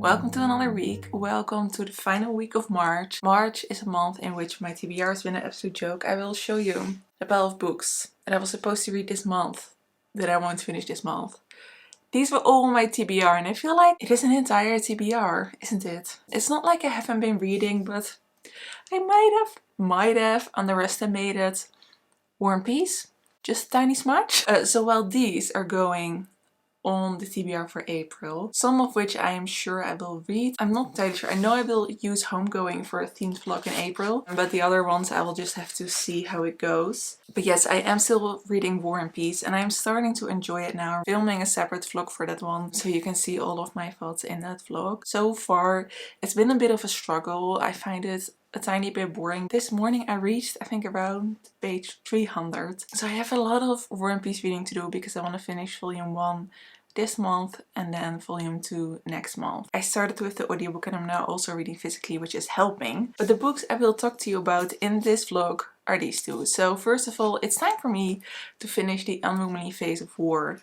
Welcome to another week. Welcome to the final week of March. March is a month in which my TBR has been an absolute joke. I will show you a pile of books that I was supposed to read this month that I won't finish this month. These were all my TBR and I feel like it is an entire TBR, isn't it? It's not like I haven't been reading, but I might have underestimated War and Peace. Just a tiny smudge. So while these are going on the TBR for April, some of which I am sure I will read. I'm not entirely sure. I know I will use Homegoing for a themed vlog in April, but the other ones I will just have to see how it goes. But yes, I am still reading War and Peace and I'm starting to enjoy it now. I'm filming a separate vlog for that one, so you can see all of my thoughts in that vlog. So far, it's been a bit of a struggle. I find it a tiny bit boring. This morning I reached, I think, around page 300. So I have a lot of War and Peace reading to do because I want to finish volume 1 this month and then volume 2 next month. I started with the audiobook and I'm now also reading physically, which is helping. But the books I will talk to you about in this vlog are these two. So first of all, it's time for me to finish the Unwomanly phase of war.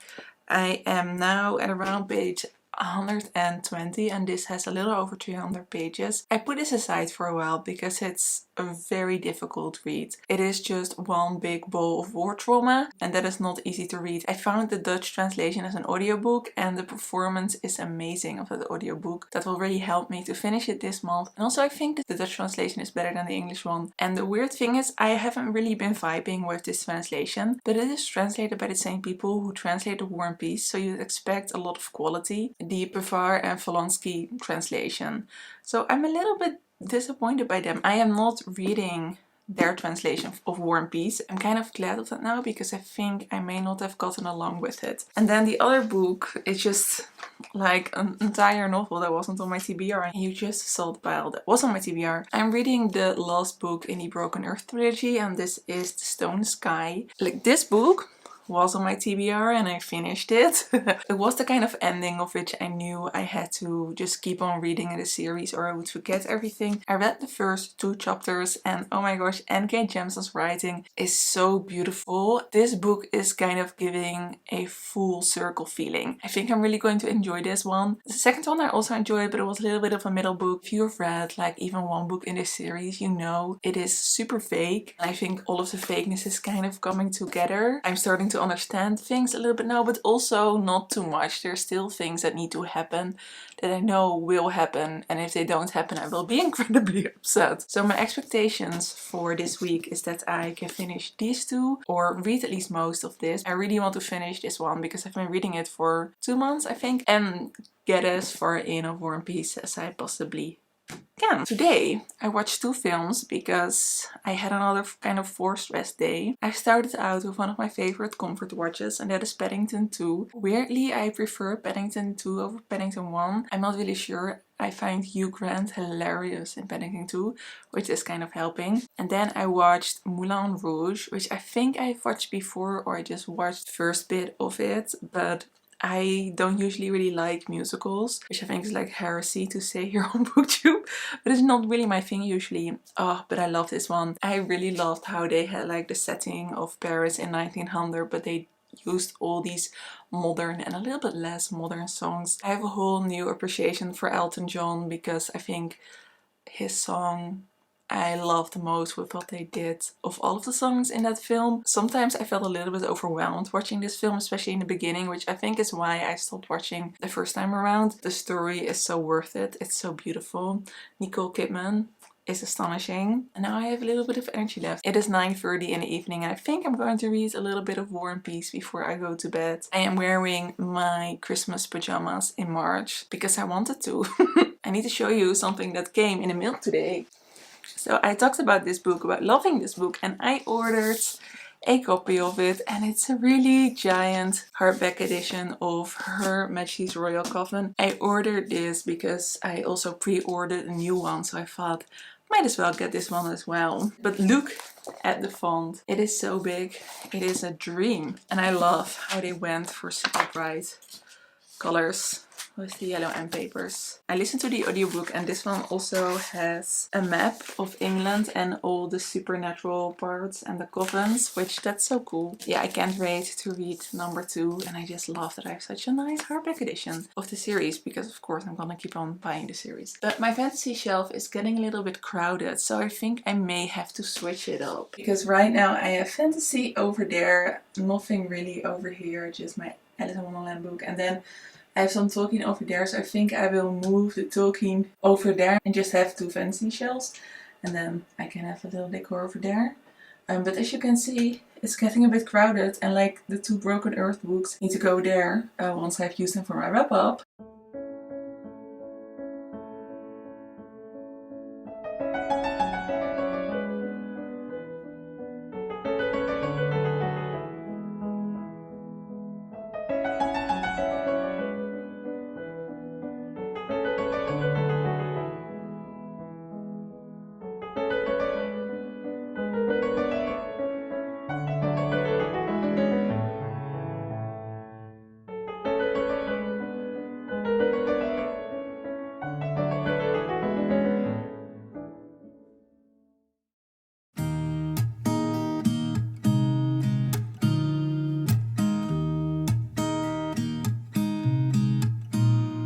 I am now at around page 120 and this has a little over 300 pages. I put this aside for a while because it's a very difficult read. It is just one big bowl of war trauma and that is not easy to read. I found the Dutch translation as an audiobook and the performance is amazing of that audiobook. That will really help me to finish it this month. And also I think that the Dutch translation is better than the English one. And the weird thing is I haven't really been vibing with this translation, but it is translated by the same people who translated War and Peace, so you'd expect a lot of quality. The Pevar and Volonsky translation. So I'm a little bit disappointed by them. I am not reading their translation of War and Peace. I'm kind of glad of that now because I think I may not have gotten along with it. And then the other book is just like an entire novel that wasn't on my TBR and you just saw the pile that was on my TBR. I'm reading the last book in the Broken Earth trilogy and this is The Stone Sky. Like, this book was on my TBR and I finished it. It was the kind of ending of which I knew I had to just keep on reading in the series or I would forget everything. I read the first 2 chapters and oh my gosh, N.K. Jemison's writing is so beautiful. This book is kind of giving a full circle feeling. I think I'm really going to enjoy this one. The second one I also enjoyed, but it was a little bit of a middle book. If you've read like even one book in this series, you know it is super fake. I think all of the fakeness is kind of coming together. I'm starting to understand things a little bit now, but also not too much. There's still things that need to happen that I know will happen, and if they don't happen I will be incredibly upset. So my expectations for this week is that I can finish these two or read at least most of this. I really want to finish this one because I've been reading it for 2 months I think and get as far in of War and Peace as I possibly can. Today I watched 2 films because I had another kind of forced rest day. I started out with one of my favorite comfort watches and that is Paddington 2. Weirdly I prefer Paddington 2 over Paddington 1. I'm not really sure. I find Hugh Grant hilarious in Paddington 2, which is kind of helping. And then I watched Moulin Rouge, which I think I've watched before or I just watched the first bit of it, but I don't usually really like musicals, which I think is like heresy to say here on booktube, but it's not really my thing usually. Oh, but I love this one. I really loved how they had like the setting of Paris in 1900, but they used all these modern and a little bit less modern songs. I have a whole new appreciation for Elton John because I think his song I love the most with what they did of all of the songs in that film. Sometimes I felt a little bit overwhelmed watching this film, especially in the beginning, which I think is why I stopped watching the first time around. The story is so worth it. It's so beautiful. Nicole Kidman is astonishing. And now I have a little bit of energy left. It is 9:30 in the evening and I think I'm going to read a little bit of War and Peace before I go to bed. I am wearing my Christmas pajamas in March because I wanted to. I need to show you something that came in the mail today. So I talked about this book, about loving this book, and I ordered a copy of it, and it's a really giant hardback edition of Her Majesty's Royal Coven. I ordered this because I also pre-ordered a new one, so I thought might as well get this one as well. But look at the font. It is so big. It is a dream. And I love how they went for super bright colors with the yellow end papers. I listened to the audiobook and this one also has a map of England and all the supernatural parts and the covens, which that's so cool. Yeah, I can't wait to read number 2 and I just love that I have such a nice hardback edition of the series because of course I'm gonna keep on buying the series. But my fantasy shelf is getting a little bit crowded, so I think I may have to switch it up. Because right now I have fantasy over there, nothing really over here, just my Alice in Wonderland book, and then I have some Tolkien over there, so I think I will move the Tolkien over there and just have 2 fantasy shelves. And then I can have a little decor over there. But as you can see, it's getting a bit crowded and like the 2 Broken Earth books need to go there once I've used them for my wrap up.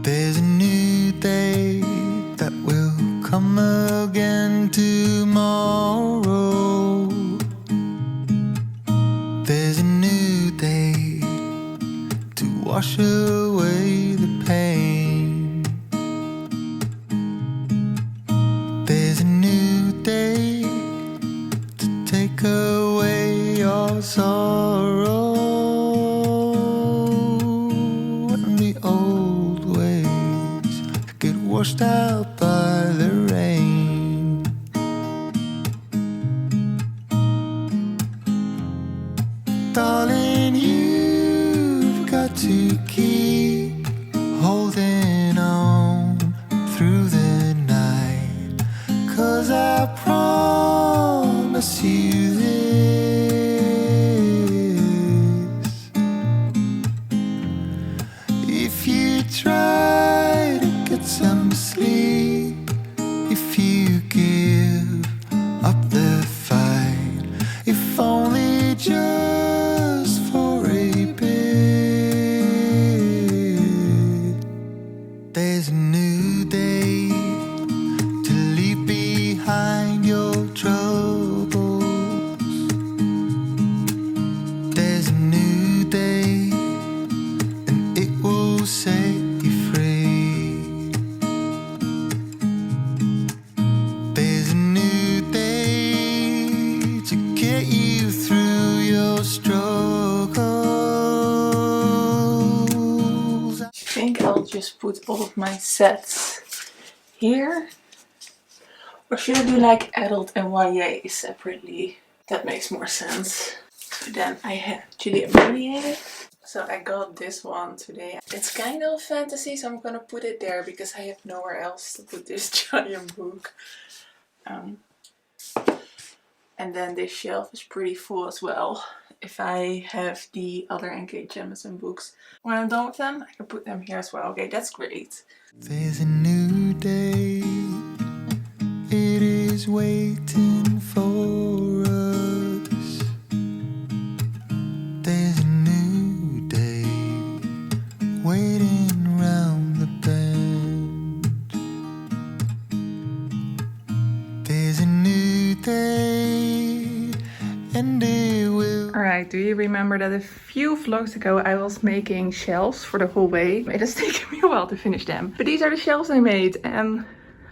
There's a new day that will come again tomorrow. There's a new day to wash away the pain. There's a new day to take away your sorrow. And the old ways get washed out by the rain. Darling, you've got to keep holding on through the night, 'cause I promise you this: if you try to get some sleep, if you give up the fight, if only just for a bit, there's a new day to leave behind your troubles. There's a new day and it will set you free. There's a new day to get you through your struggles. I think I'll just put all of my sets here. Or should I do like adult and YA separately? That makes more sense. So then I have Julia Maurier. So I got this one today. It's kind of fantasy, so I'm gonna put it there because I have nowhere else to put this giant book. And then this shelf is pretty full as well. If I have the other N.K. Jemisin books, when I'm done with them, I can put them here as well. Okay, that's great. There's a new day, it is waiting for us. There's a new it will. Alright, do you remember that a few vlogs ago I was making shelves for the hallway? It has taken me a while to finish them. But these are the shelves I made and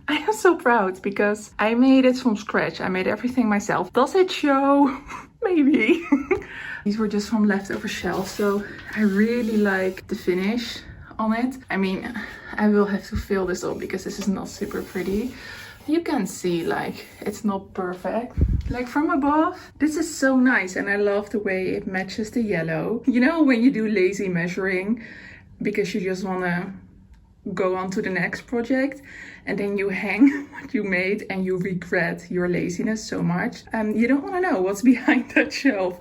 I am so proud because I made it from scratch. I made everything myself. Does it show? Maybe. These were just from leftover shelves, so I really like the finish on it. I mean, I will have to fill this up because this is not super pretty. You can see like it's not perfect. Like from above, this is so nice and I love the way it matches the yellow. You know when you do lazy measuring because you just want to go on to the next project and then you hang what you made and you regret your laziness so much. You don't want to know what's behind that shelf,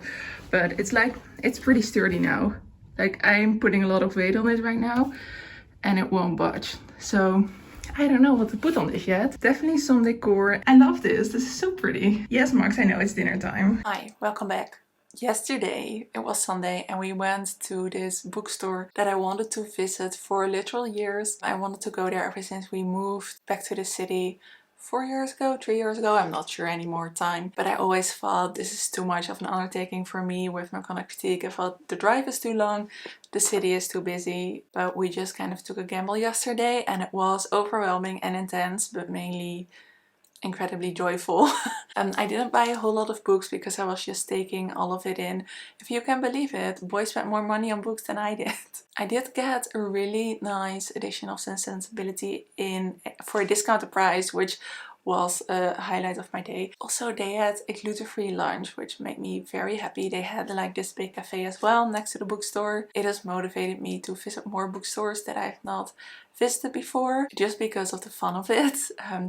but it's like, it's pretty sturdy now. Like I'm putting a lot of weight on it right now and it won't budge. So I don't know what to put on this yet. Definitely some decor. I love this. This is so pretty. Yes, Max, I know it's dinner time. Hi, welcome back. Yesterday, it was Sunday and we went to this bookstore that I wanted to visit for literal years. I wanted to go there ever since we moved back to the city 4 years ago, 3 years ago, I'm not sure anymore time. But I always thought this is too much of an undertaking for me with my critique. I thought the drive is too long, the city is too busy. But we just kind of took a gamble yesterday and it was overwhelming and intense, but mainly incredibly joyful. I didn't buy a whole lot of books because I was just taking all of it in. If you can believe it, boys spent more money on books than I did. I did get a really nice edition of Sense and Sensibility in for a discounted price, which was a highlight of my day. Also, they had a gluten-free lunch, which made me very happy. They had like this big cafe as well next to the bookstore. It has motivated me to visit more bookstores that I've not visited before, just because of the fun of it,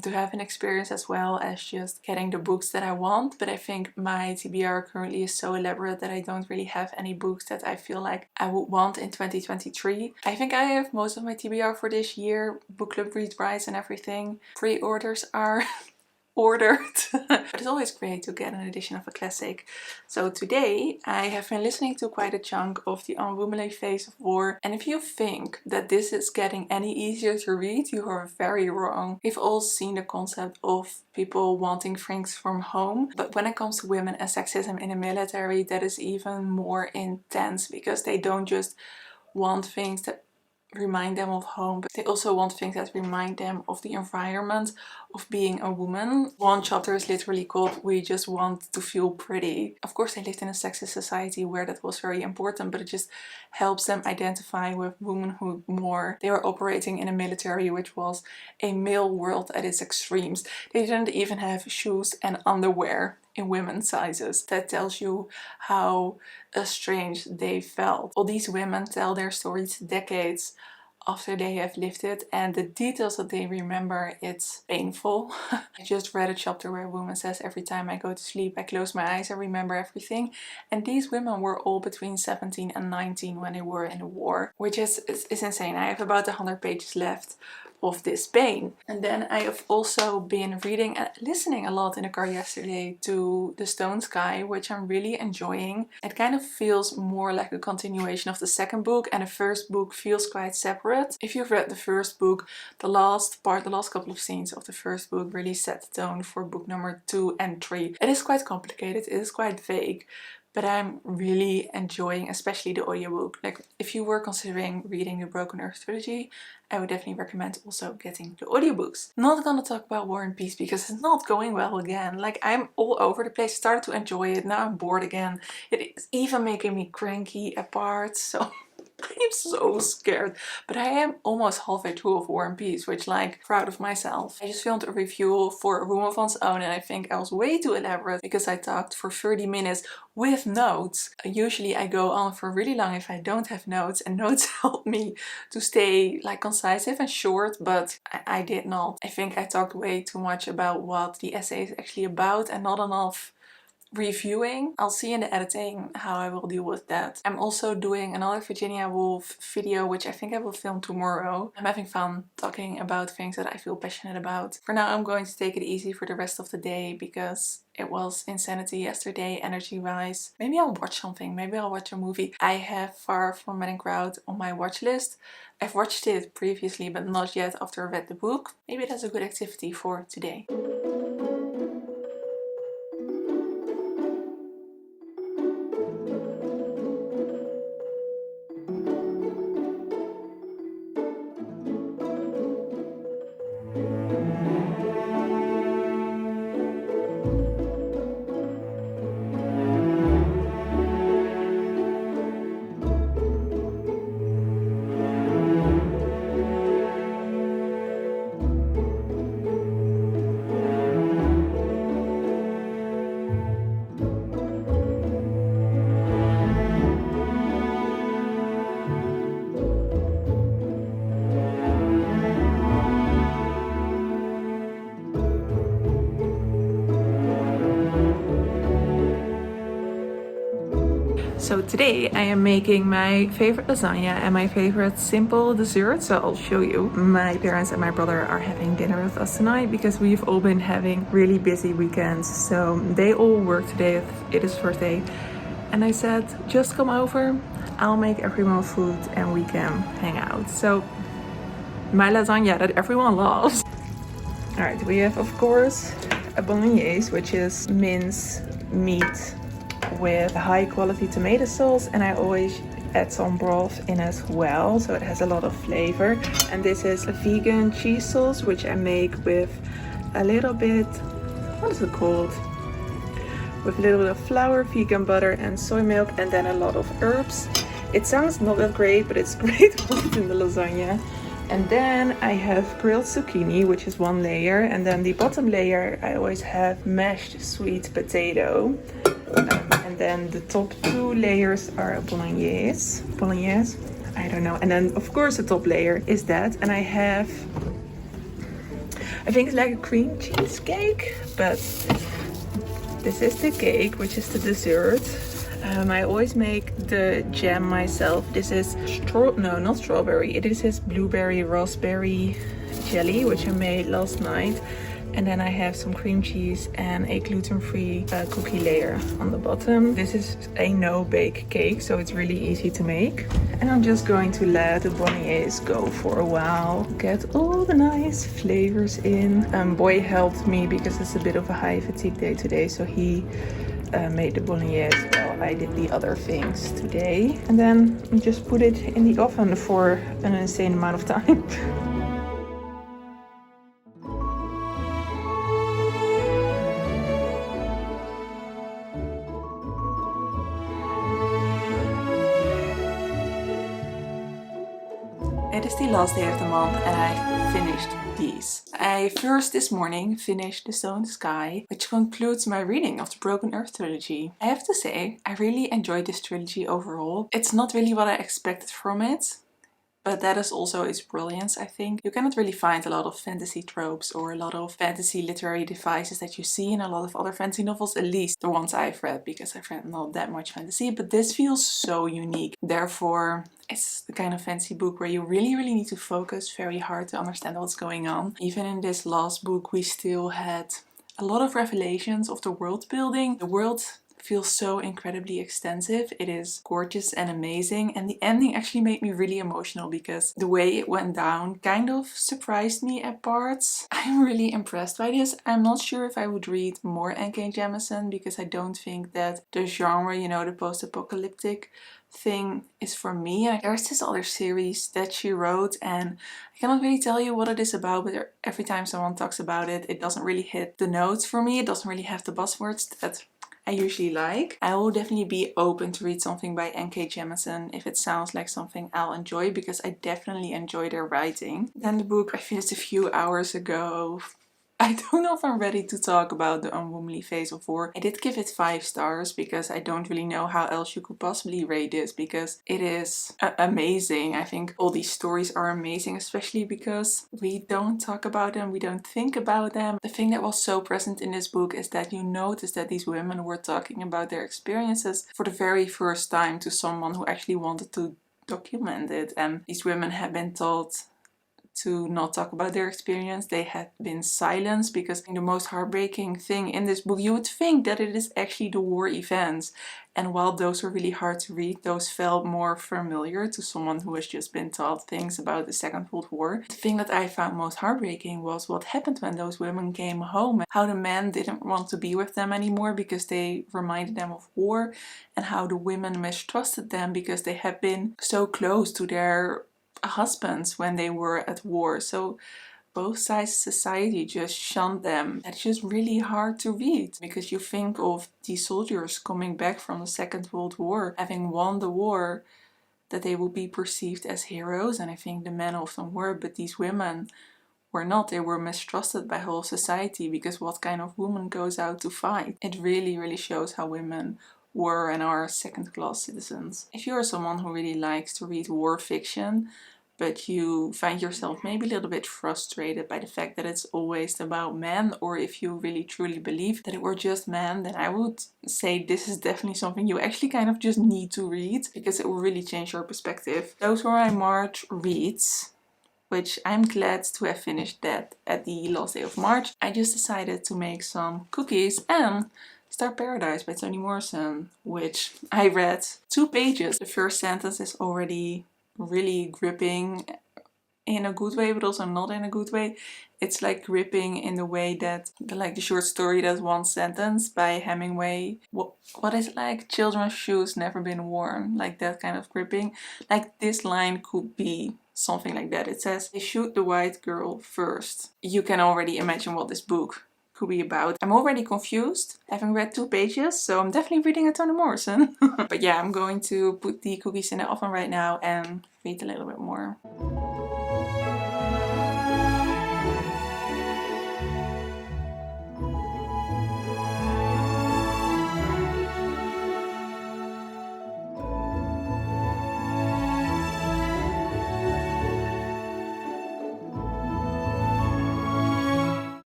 to have an experience as well as just getting the books that I want. But I think my TBR currently is so elaborate that I don't really have any books that I feel like I would want in 2023. I think I have most of my TBR for this year. Book club read rights and everything. Pre-orders are ordered. But it's always great to get an edition of a classic. So today I have been listening to quite a chunk of the Unwomanly phase of war, and if you think that this is getting any easier to read, you are very wrong. We've all seen the concept of people wanting things from home, but when it comes to women and sexism in the military, that is even more intense because they don't just want things that remind them of home, but they also want things that remind them of the environment of being a woman. One chapter is literally called "We Just Want to Feel Pretty." Of course, they lived in a sexist society where that was very important, but it just helps them identify with womanhood more. They were operating in a military which was a male world at its extremes. They didn't even have shoes and underwear in women's sizes. That tells you how estranged they felt. All these women tell their stories decades after they have lived it, and the details that they remember, it's painful. I just read a chapter where a woman says, every time I go to sleep I close my eyes, I remember everything. And these women were all between 17 and 19 when they were in the war, which is insane. I have about 100 pages left of this pain. And then I have also been reading and listening a lot in the car yesterday to The Stone Sky, which I'm really enjoying. It kind of feels more like a continuation of the second book, and the first book feels quite separate. If you've read the first book, the last couple of scenes of the first book really set the tone for book number 2 and 3. It is quite complicated, it is quite vague, but I'm really enjoying especially the audiobook. Like, if you were considering reading the Broken Earth trilogy, I would definitely recommend also getting the audiobooks. Not gonna talk about War and Peace because it's not going well again. Like, I'm all over the place. Started to enjoy it, now I'm bored again. It is even making me cranky at parts, so I'm so scared. But I am almost halfway through of War and Peace, which, like, proud of myself. I just filmed a review for A Room of One's Own and I think I was way too elaborate because I talked for 30 minutes with notes. Usually I go on for really long if I don't have notes, and notes help me to stay like concisive and short, but I did not. I think I talked way too much about what the essay is actually about and not enough reviewing. I'll see in the editing how I will deal with that. I'm also doing another Virginia Woolf video, which I think I will film tomorrow. I'm having fun talking about things that I feel passionate about. For now, I'm going to take it easy for the rest of the day because it was insanity yesterday energy wise. Maybe I'll watch something, maybe I'll watch a movie. I have Far From Men and Crowd on my watch list. I've watched it previously but not yet after I read the book. Maybe that's a good activity for today. So today I am making my favorite lasagna and my favorite simple dessert, so I'll show you. My parents and my brother are having dinner with us tonight because we've all been having really busy weekends. So they all work today, it is first day. And I said, just come over, I'll make everyone food and we can hang out. So my lasagna that everyone loves. Alright, we have of course a bolognese, which is mince meat with high quality tomato sauce, and I always add some broth in as well, so it has a lot of flavor. And this is a vegan cheese sauce, which I make with a little bit, what is it called? With a little bit of flour, vegan butter and soy milk, and then a lot of herbs. It sounds not that great, but it's great in the lasagna. And then I have grilled zucchini, which is one layer, and then the bottom layer I always have mashed sweet potato. And then the top two layers are bolognese, I don't know. And then of course the top layer is that, and I think it's like a cream cheese cake, but this is the cake, which is the dessert. I always make the jam myself. This is not strawberry. It is this blueberry raspberry jelly, which I made last night. And then I have some cream cheese and a gluten-free cookie layer on the bottom. This is a no-bake cake, so it's really easy to make. And I'm just going to let the bolognese go for a while, get all the nice flavors in. Boy helped me because it's a bit of a high fatigue day today, so he made the bolognese while I did the other things today. And then just put it in the oven for an insane amount of time. It is the last day of the month and I finished these. I first this morning finished The Stone in the Sky, which concludes my reading of the Broken Earth trilogy. I have to say, I really enjoyed this trilogy overall. It's not really what I expected from it, but that is also its brilliance, I think. You cannot really find a lot of fantasy tropes or a lot of fantasy literary devices that you see in a lot of other fantasy novels, at least the ones I've read, because I've read not that much fantasy, but this feels so unique. Therefore, it's the kind of fantasy book where you really need to focus very hard to understand what's going on. Even in this last book, we still had a lot of revelations of the world building. The world feels so incredibly extensive. It is gorgeous and amazing, and the ending actually made me really emotional because the way it went down kind of surprised me at parts. I'm really impressed by this. I'm not sure if I would read more N.K. Jemisin because I don't think that the genre, you know, the post-apocalyptic thing is for me. And there's this other series that she wrote and I cannot really tell you what it is about, but every time someone talks about it, it doesn't really hit the notes for me. It doesn't really have the buzzwords that I usually like. I will definitely be open to read something by N.K. Jemisin if it sounds like something I'll enjoy, because I definitely enjoy their writing. Then the book I finished a few hours ago. I don't know if I'm ready to talk about the Unwomanly phase of war. I did give it 5 stars because I don't really know how else you could possibly rate this, because it is amazing. I think all these stories are amazing, especially because we don't talk about them, we don't think about them. The thing that was so present in this book is that you notice that these women were talking about their experiences for the very first time to someone who actually wanted to document it. And these women had been told to not talk about their experience. They had been silenced, because the most heartbreaking thing in this book, you would think that it is actually the war events, and while those were really hard to read, those felt more familiar to someone who has just been taught things about the Second World War. The thing that I found most heartbreaking was what happened when those women came home, and how the men didn't want to be with them anymore because they reminded them of war, and how the women mistrusted them because they had been so close to their husbands when they were at war. So both sides of society just shunned them. It's just really hard to read, because you think of these soldiers coming back from the Second World War, having won the war, that they would be perceived as heroes, and I think the men often were, but these women were not. They were mistrusted by whole society, because what kind of woman goes out to fight? It really shows how women were and are second-class citizens. If you're someone who really likes to read war fiction, but you find yourself maybe a little bit frustrated by the fact that it's always about men, or if you really truly believe that it were just men, then I would say this is definitely something you actually kind of just need to read, because it will really change your perspective. Those were my March reads, which I'm glad to have finished that at the last day of March. I just decided to make some cookies and start Paradise by Toni Morrison, which I read 2 pages. The first sentence is already really gripping in a good way, but also not in a good way. It's like gripping in the way that, like the short story That One Sentence by Hemingway. What is it like? Children's shoes never been worn. Like that kind of gripping. Like this line could be something like that. It says, they shoot the white girl first. You can already imagine what this book could be about. I'm already confused, having read 2 pages, so I'm definitely reading a Toni Morrison. But yeah, I'm going to put the cookies in the oven right now and read a little bit more.